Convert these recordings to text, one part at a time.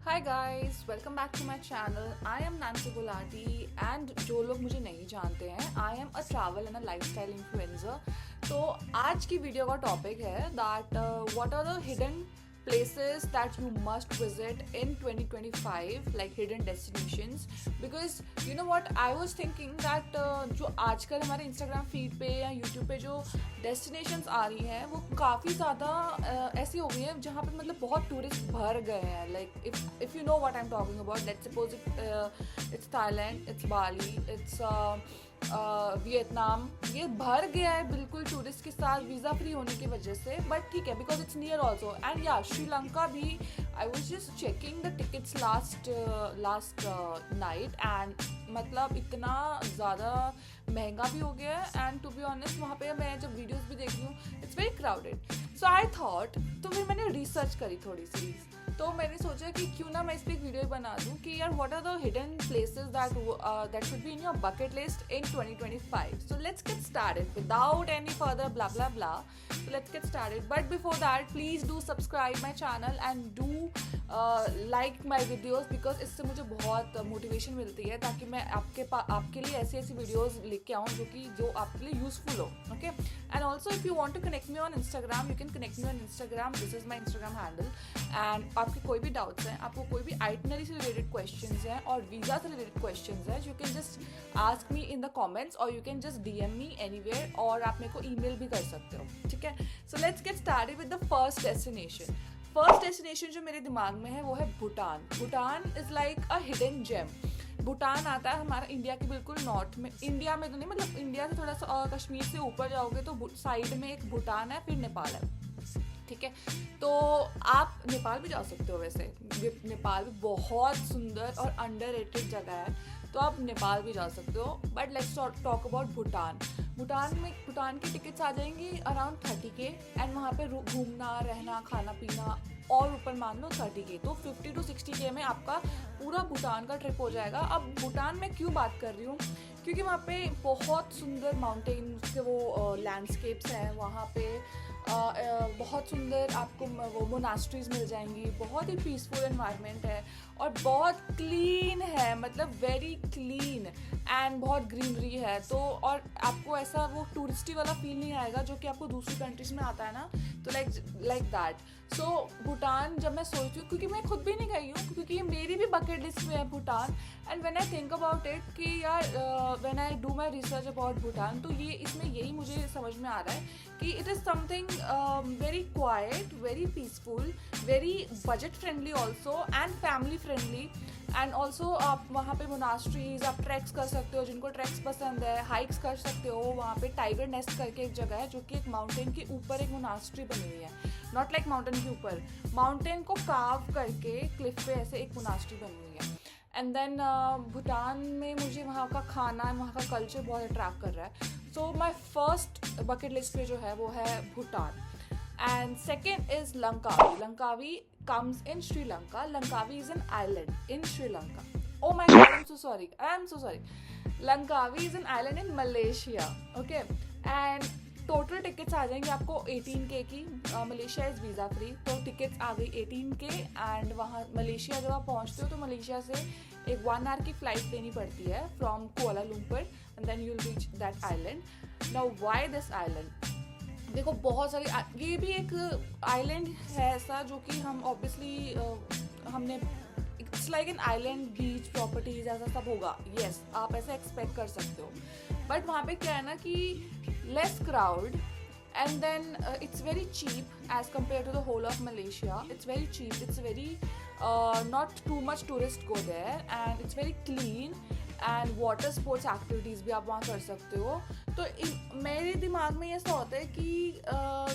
Hi guys, welcome back to my channel. I am Nancy Gulati and जो लोग मुझे नहीं जानते हैं, I am a travel and a lifestyle influencer. तो आज की वीडियो का टॉपिक है that what are the hidden places that you must visit in 2025, like hidden destinations. Because you know what, I was thinking that जो आजकल हमारे Instagram feed पे या यूट्यूब पे जो डेस्टिनेशंस आ रही हैं वो काफ़ी ज़्यादा ऐसी हो गई हैं जहाँ पे मतलब बहुत टूरिस्ट भर गए हैं। Like if you know what I am talking about, let's suppose it's Thailand, it's Bali, it's Vietnam. ये भर गया है बिल्कुल टूरिस्ट के साथ वीज़ा फ्री होने की वजह से, बट ठीक है because it's near also. And या श्रीलंका भी, I was just checking the tickets last night and मतलब इतना ज़्यादा महंगा भी हो गया है। एंड टू बी ऑनेस्ट वहाँ पे मैं जब वीडियोज़ भी देख रही हूँ it's very crowded. So I thought, तो फिर मैंने रिसर्च करी थोड़ी सी, तो मैंने सोचा कि क्यों ना मैं इस पर एक वीडियो बना दूँ कि यार what are the hidden places that should be in your bucket list in 2025. So let's get started without any further blah blah blah. So let's get started. But before that, please do subscribe my channel and do like my videos because इससे मुझे बहुत motivation मिलती है ताकि मैं आपके लिए ऐसी वीडियोस लेके आऊँ जो आपके लिए यूजफुल हो. Okay, and also if you want to connect me on Instagram, you can connect me on Instagram. This is my Instagram handle. And आपके कोई भी डाउट्स हैं, आपको कोई भी आइटनरी से रिलेटेड क्वेश्चंस हैं और वीज़ा से रिलेटेड क्वेश्चंस हैं, you can just ask me in the comments और you can just DM me anywhere, और आप मेरे को ईमेल भी कर सकते हो. ठीक है, so let's get started with the first destination. First destination जो मेरे दिमाग में है वो है Bhutan. Bhutan is like a hidden gem. Bhutan आता है हमारा इंडिया के बिल्कुल नॉर्थ में. इंडिया में तो नहीं, मतलब इंडिया से थोड़ा सा कश्मीर से ऊपर जाओगे तो साइड में एक भूटान है, फिर नेपाल है. ठीक है, तो आप नेपाल भी जा सकते हो. वैसे नेपाल भी बहुत सुंदर और अंडररेटेड जगह है, तो आप नेपाल भी जा सकते हो. But let's talk about Bhutan. Bhutan की टिकट्स आ जाएंगी अराउंड 30K एंड वहाँ पे घूमना, रहना, खाना पीना और ऊपर मान लो 30K, तो 50 to 60K में आपका पूरा भूटान का ट्रिप हो जाएगा. अब भूटान में क्यों बात कर रही हूँ, क्योंकि वहाँ पे बहुत सुंदर माउंटेन्स के वो लैंडस्केप्स हैं. वहाँ पे बहुत सुंदर आपको वो मोनास्ट्रीज मिल जाएंगी. बहुत ही पीसफुल एनवायरनमेंट है और बहुत क्लीन है, मतलब वेरी क्लीन, एंड बहुत ग्रीनरी है. तो और आपको ऐसा वो टूरिस्टी वाला फील नहीं आएगा जो कि आपको दूसरी कंट्रीज में आता है ना, तो लाइक दैट. सो भूटान जब मैं सोचती हूँ, क्योंकि मैं खुद भी नहीं गई हूँ, क्योंकि ये मेरी भी बकेट लिस्ट में है Bhutan. And when I think about it कि यार when I do my research about Bhutan, तो ये इसमें यही मुझे समझ में आ रहा है कि it is something very quite, very peaceful, very budget friendly also and family friendly. And also आप वहाँ पे मोनास्ट्रीज, आप ट्रैक्स कर सकते हो, जिनको ट्रैक्स पसंद है, हाइक्स कर सकते हो. वहाँ पे टाइगर नेस्ट करके एक जगह है जो कि एक माउंटेन के ऊपर एक मोनास्ट्री बनी हुई है. नॉट लाइक माउंटेन के ऊपर, माउंटेन को कार्व करके क्लिफ पे ऐसे एक मोनास्ट्री बनी हुई है. एंड देन भूटान में मुझे वहाँ का खाना, वहाँ का कल्चर बहुत अट्रैक्ट कर रहा है. सो माई फर्स्ट बकेट लिस्ट पे जो है वो है Bhutan. And second is Langkawi. Langkawi comes in Sri Lanka. Langkawi is an island in Sri Lanka. Oh my god, I'm so sorry. Langkawi is an island in Malaysia. Okay, and total tickets आ जाएंगे आपको 18K की. Malaysia is visa free, तो tickets आ गई 18K. And वहाँ Malaysia जब आप पहुँचते हो तो मलेशिया से एक 1 hour की फ़्लाइट लेनी पड़ती है from Kuala Lumpur, and then you will reach that island. Now why this island? देखो बहुत सारी, ये भी एक आइलैंड है ऐसा जो कि हम ऑब्वियसली हमने, it's like an island, beach properties ऐसा सब होगा. येस, आप ऐसे एक्सपेक्ट कर सकते हो. बट वहाँ पे क्या है ना कि less crowd and then it's very cheap as compare to the whole of Malaysia. It's very cheap, it's very not too much tourist go there, and it's very clean. And water sports activities भी आप वहाँ कर सकते हो. तो मेरे दिमाग में ऐसा होता है कि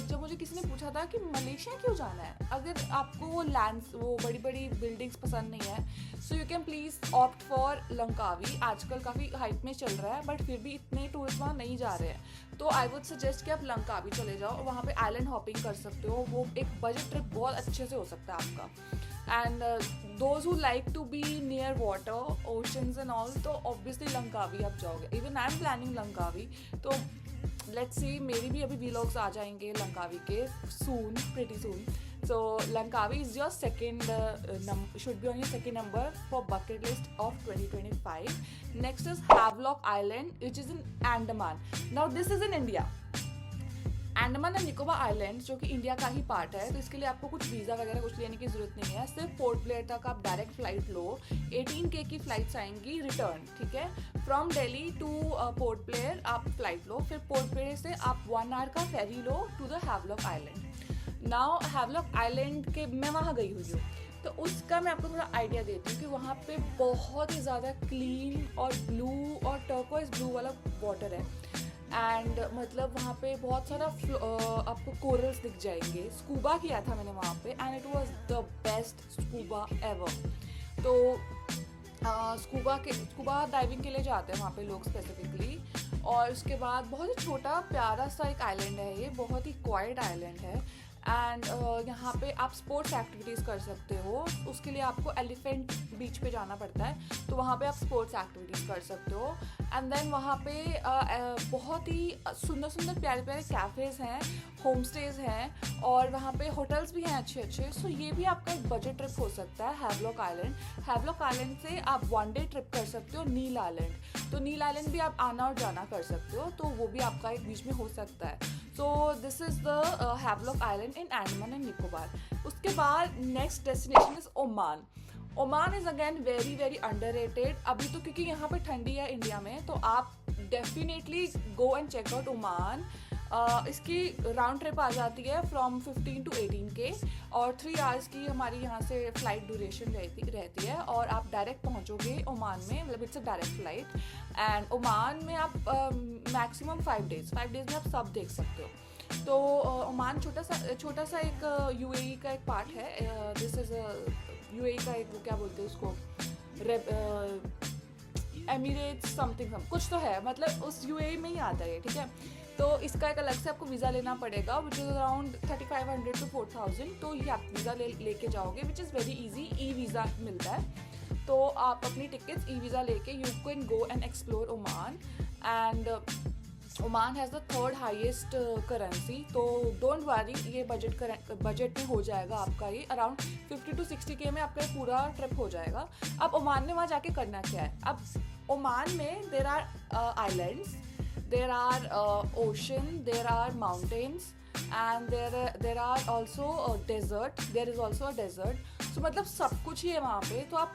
जब मुझे किसी ने पूछा था कि मलेशिया क्यों जाना है, अगर आपको वो बड़ी बड़ी बिल्डिंग्स पसंद नहीं है, so you can please opt for Langkawi. आजकल काफ़ी हाइप में चल रहा है, बट फिर भी इतने टूरिस्ट वहाँ नहीं जा रहे हैं. तो आई वुड सजेस्ट कि आप लंकावी चले जाओ और वहाँ पे आइलैंड हॉपिंग कर सकते हो. वो एक बजट ट्रिप बहुत अच्छे से हो सकता है आपका. And those who like to be near water, oceans and all, तो ऑब्वियसली लंकावी आप जाओगे. Even I am planning Langkawi. तो लेट्स सी, मेरी भी अभी व्लॉग्स आ जाएंगे लंकावी के soon, pretty soon. So Langkawi is your second, should be on your second number for bucket list of 2025. Next is Havelock Island, which is in Andaman. Now this is in India. Andaman and Nicobar island जो कि India का ही part है, तो इसके लिए आपको कुछ visa वगैरह कुछ लेने की ज़रूरत नहीं है. सिर्फ पोर्ट ब्लेयर तक आप डायरेक्ट फ्लाइट लो. 18K की फ़्लाइट्स आएंगी रिटर्न, ठीक है. फ्रॉम दिल्ली टू पोर्ट ब्लेयर आप फ्लाइट लो, फिर पोर्ट ब्लेयर से आप 1 आवर का फेरी लो to the Havelock island. Now Havelock island के मैं वहाँ गई हुई हूँ, तो उसका मैं आपको थोड़ा आइडिया देती हूँ कि वहाँ पे बहुत ही ज़्यादा क्लीन और ब्लू और टर्कोइज ब्लू वाला वाटर है. एंड मतलब वहाँ पे बहुत सारा आपको कोरल्स दिख जाएंगे. स्कूबा किया था मैंने वहाँ पे and it was the best scuba ever. तो स्कूबा डाइविंग के लिए जाते हैं वहाँ पे लोग स्पेसिफिकली. और उसके बाद बहुत ही छोटा प्यारा सा एक आइलैंड है, ये बहुत ही क्वाइट आइलैंड है. एंड यहाँ पे आप स्पोर्ट्स एक्टिविटीज़ कर सकते हो. उसके लिए आपको एलिफेंट बीच पे जाना पड़ता है, तो वहाँ पे आप स्पोर्ट्स एक्टिविटीज़ कर सकते हो. एंड देन वहाँ पे बहुत ही सुंदर सुंदर प्यारे प्यारे कैफ़ेज़ हैं, होम स्टेज़ हैं, और वहाँ पे होटल्स भी हैं अच्छे अच्छे. सो ये भी आपका एक बजट ट्रिप हो सकता है. हैवलॉक आइलैंड, हैवलॉक आइलैंड से आप 1 डे ट्रिप कर सकते हो नील आइलैंड. तो नील आइलैंड भी आप आना और जाना कर सकते हो, तो वो भी आपका एक बीच में हो सकता है. So this is the Havelock Island in Andaman and Nicobar. उसके बाद next destination is Oman. Oman is again very very underrated. अभी तो क्योंकि यहाँ पे ठंडी है इंडिया में, तो आप definitely go and check out Oman. इसकी राउंड ट्रिप आ जाती है फ्रॉम 15 to 18K और 3 आवर्स की हमारी यहाँ से फ़्लाइट ड्यूरेशन रहती है. और आप डायरेक्ट पहुँचोगे ओमान में, मतलब it's a direct flight. And Oman में आप मैक्सिमम 5 डेज़ में आप सब देख सकते हो. तो ओमान छोटा सा एक UAE का एक पार्ट है. दिस इज़ UAE का एक, वो क्या बोलते हैं उसको, एमिरेट्स समथिंग कुछ तो है, मतलब उस UAE में ही आता है, ठीक है. तो इसका एक अलग से आपको वीज़ा लेना पड़ेगा, विच इज़ अराउंड 3500 to 4000. तो ये आप वीज़ा लेके जाओगे, which is very easy. E visa मिलता है, तो आप अपनी टिकट्स ई वीज़ा लेके you can go and explore Oman. And Oman has the 3rd highest currency. तो डोंट वरी, ये बजट में हो जाएगा आपका. ये अराउंड 50 to 60K में आपका पूरा ट्रिप हो जाएगा. अब ओमान में वहाँ जाके करना क्या है? अब ओमान में there are islands, there are ocean, there are mountains, and there are also a desert. There is also a desert. So मतलब सब कुछ ही है वहाँ पे. तो आप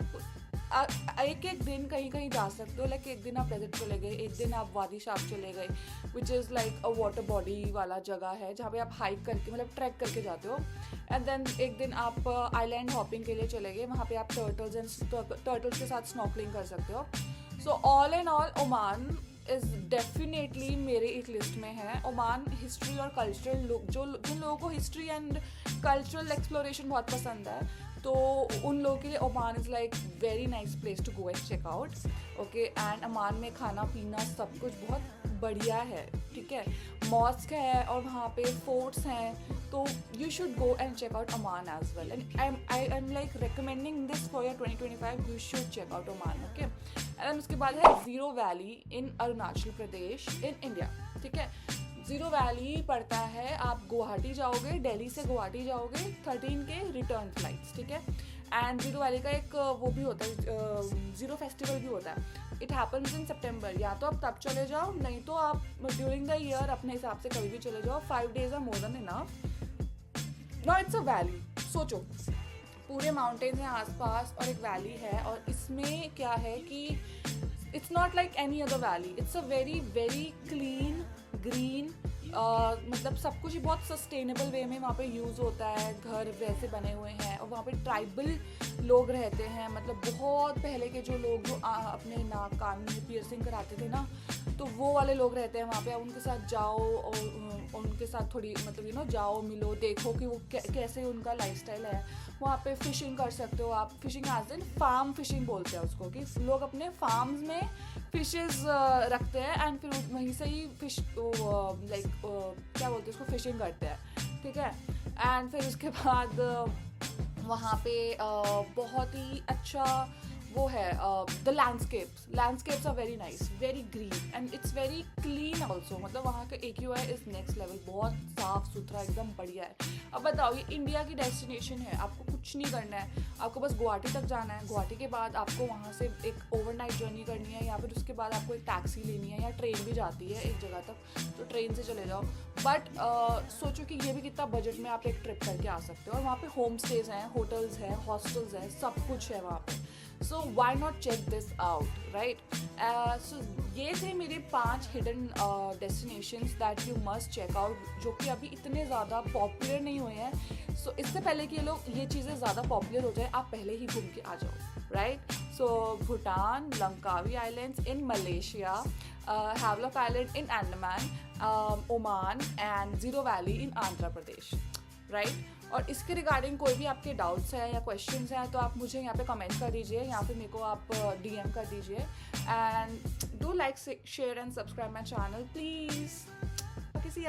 एक दिन कहीं जा सकते हो. लाइक एक दिन आप डेजर्ट चले गए, एक दिन आप वादी शाब चले गए, which is like a water body वाला जगह है जहाँ पे आप हाइक करके, मतलब ट्रैक करके जाते हो. एंड देन एक दिन आप आइलैंड हॉपिंग के लिए चले गए, वहाँ पे आप टर्टल्स के साथ स्नॉर्कलिंग कर सकते हो. So all and all Oman is definitely मेरे एक लिस्ट में है. ओमान हिस्ट्री और कल्चरल जिन लोगों को हिस्ट्री एंड कल्चरल एक्सप्लोरेशन बहुत पसंद है, तो उन लोगों के लिए Oman is like very nice place to go and check out. Okay. And Oman में खाना पीना सब कुछ बहुत बढ़िया है, ठीक है. मॉस्क है और वहाँ पे फोर्ट्स हैं, तो you should go and check out Oman as well. And I am like recommending this for your 2025. You should check out Oman. Okay. And उसके बाद है zero valley in Arunachal Pradesh in India, ठीक है. ज़ीरो वैली पड़ता है, आप गुवाहाटी जाओगे, दिल्ली से गुवाहाटी जाओगे, 13K रिटर्न फ्लाइट्स, ठीक है. एंड ज़ीरो वैली का एक वो भी होता है, ज़ीरो फेस्टिवल भी होता है. इट हैपन्स इन सितंबर. या तो आप तब चले जाओ, नहीं तो आप ड्यूरिंग द ईयर अपने हिसाब से कभी भी चले जाओ. 5 days are more than enough. No, it's a valley. सोचो, पूरे माउंटेन्स हैं आसपास और एक वैली है, और इसमें क्या है कि it's not like any other valley. It's a very very clean green, मतलब सब कुछ ही बहुत सस्टेनेबल वे में वहाँ पे यूज़ होता है. घर वैसे बने हुए हैं, और वहाँ पे ट्राइबल लोग रहते हैं. मतलब बहुत पहले के जो लोग जो अपने नाक कान में पियर्सिंग कराते थे ना, तो वो वाले लोग रहते हैं वहाँ पे. उनके साथ जाओ और उनके साथ थोड़ी, मतलब जाओ, मिलो, देखो कि वो कैसे उनका लाइफस्टाइल है. वहाँ पे फ़िशिंग कर सकते हो आप. Fishing as in farm fishing बोलते हैं उसको, कि लोग अपने फार्म्स में फिशेस रखते हैं एंड फिर वहीं से ही फिश लाइक क्या बोलते हैं उसको, फिशिंग करते हैं, ठीक है. एंड फिर उसके बाद वहाँ पे बहुत ही अच्छा वो है the landscapes are very nice, very green and it's very clean also. मतलब वहाँ का AQI इज़ नेक्स्ट लेवल, बहुत साफ सुथरा एकदम बढ़िया है। अब बताओ, ये इंडिया की डेस्टिनेशन है, आपको कुछ नहीं करना है, आपको बस गुवाहाटी तक जाना है। गुवाहाटी के बाद आपको वहाँ से एक ओवरनाइट जर्नी करनी है, या फिर उसके बाद आपको एक टैक्सी लेनी है, या ट्रेन भी जाती है एक जगह तक, तो ट्रेन से चले जाओ। बट सोचो कि ये भी कितना बजट में आप एक ट्रिप करके आ सकते हो। और वहाँ पे होम स्टेज हैं, होटल्स हैं, हॉस्टल्स हैं, सब कुछ है वहाँ पे। So why not check this out, right? So ये थे मेरे 5 hidden destinations that you must check out, जो कि अभी इतने ज़्यादा पॉपुलर नहीं हुए हैं। सो इससे पहले कि ये चीज़ें ज़्यादा पॉपुलर हो जाए, आप पहले ही घूम के आ जाओ, right? So Bhutan, Langkawi islands in Malaysia, Havelock island in Andaman, Oman and zero valley in Andhra Pradesh, right? और इसके रिगार्डिंग कोई भी आपके डाउट्स हैं या क्वेश्चंस हैं तो आप मुझे यहाँ पे कमेंट कर दीजिए, यहाँ पे मेरे को आप DM कर दीजिए। And do like, share and subscribe my channel please. किसी